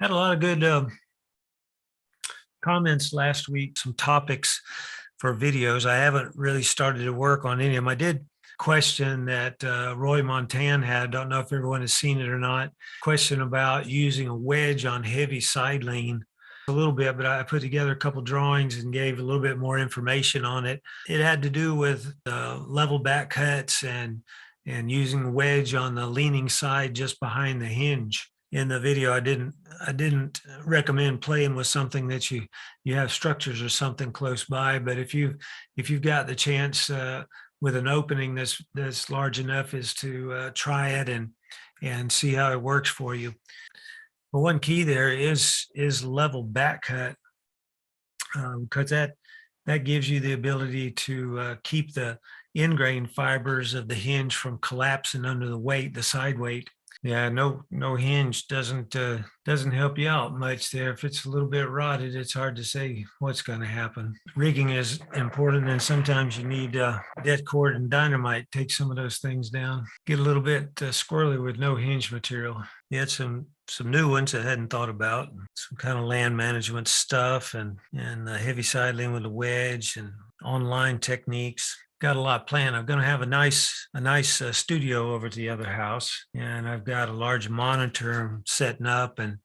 Had a lot of good comments last week, some topics for videos. I haven't really started to work on any of them. I did question that Roy Montan had. Don't know if everyone has seen it or not. Question about using a wedge on heavy side lean a little bit, but I put together a couple drawings and gave a little bit more information on it. It had to do with level back cuts and using a wedge on the leaning side just behind the hinge. In the video, I didn't recommend playing with something that you have structures or something close by. But if you've got the chance with an opening that's large enough, is to try it and see how it works for you. But one key there is level back cut, because that gives you the ability to keep the end grain fibers of the hinge from collapsing under the weight, the side weight. Yeah, no hinge doesn't help you out much there. If it's a little bit rotted, it's hard to say what's going to happen. Rigging is important, and sometimes you need det cord and dynamite. Take some of those things down. Get a little bit squirrely with no hinge material. You had some new ones I hadn't thought about. Some kind of land management stuff and heavy side lean with a wedge and online techniques. Got a lot planned. I'm going to have a nice studio over at the other house, and I've got a large monitor setting up, and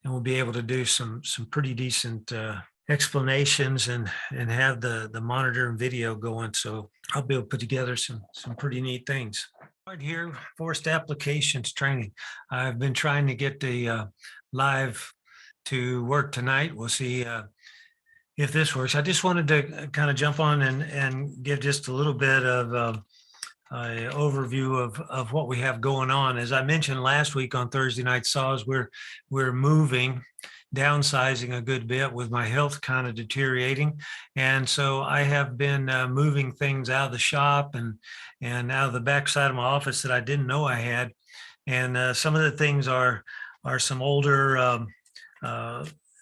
we'll be able to do some pretty decent explanations and have the monitor and video going. So I'll be able to put together some pretty neat things. Right here, forced applications training. I've been trying to get the live to work tonight. We'll see if this works. I just wanted to kind of jump on and give just a little bit of an overview of what we have going on. As I mentioned last week on Thursday Night Saws, we're moving, downsizing a good bit with my health kind of deteriorating. And so I have been moving things out of the shop and out of the backside of my office that I didn't know I had. And some of the things are some older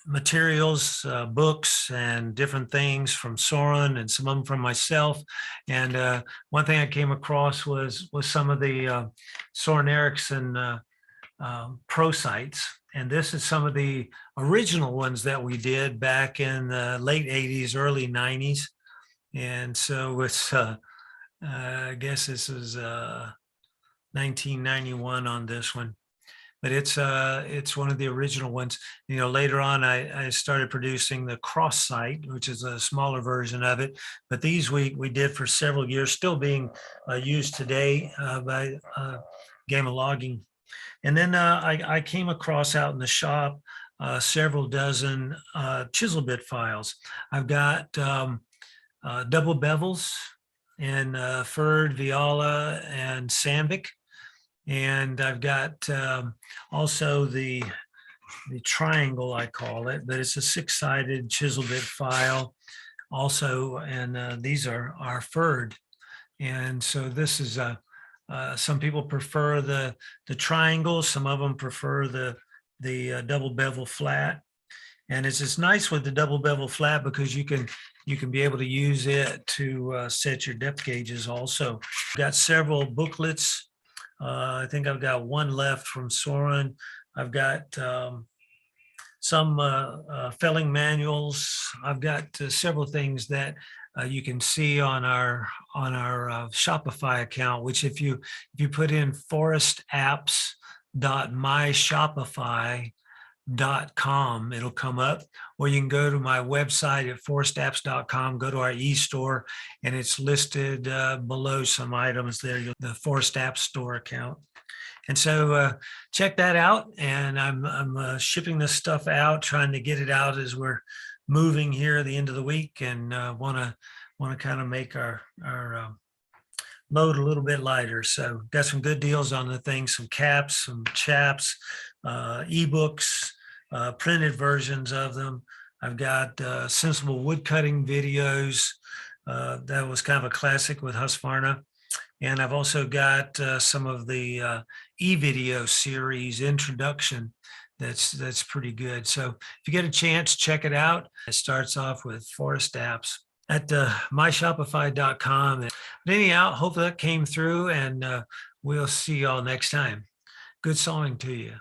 materials, books and different things from Soren and some of them from myself. And one thing I came across was some of the Soren Eriksson pro sights. And this is some of the original ones that we did back in the late 80s, early 90s. And so it's, I guess this is 1991 on this one. But it's one of the original ones. You know, later on, I started producing the cross sight, which is a smaller version of it. But these we did for several years, still being used today by Game of Logging. And then I came across out in the shop several dozen chisel bit files. I've got double bevels in Ferd, Viola, and Sandvik. And I've got also the triangle, I call it, but it's a 6-sided chisel bit file also. And these are Ferd. And so this is some people prefer the triangle. Some of them prefer the double bevel flat. And it's just nice with the double bevel flat because you can be able to use it to set your depth gauges also. Got several booklets. I think I've got one left from Soren. I've got some felling manuals. I've got several things that you can see on our Shopify account, which if you put in forestapps.myshopify.com, it'll come up, or you can go to my website at forestapps.com, go to our e-store, and it's listed below some items there, the Forest Apps store account. And so check that out. And I'm shipping this stuff out, trying to get it out as we're moving here at the end of the week, and want to kind of make our load a little bit lighter. So got some good deals on the things, some caps, some chaps, ebooks, printed versions of them. I've got sensible wood cutting videos. That was kind of a classic with Husqvarna. And I've also got some of the e-video series introduction that's pretty good. So if you get a chance, check it out. It starts off with Forest Apps at myshopify.com. But anyhow, hope that came through, and we'll see y'all next time. Good sawing to you.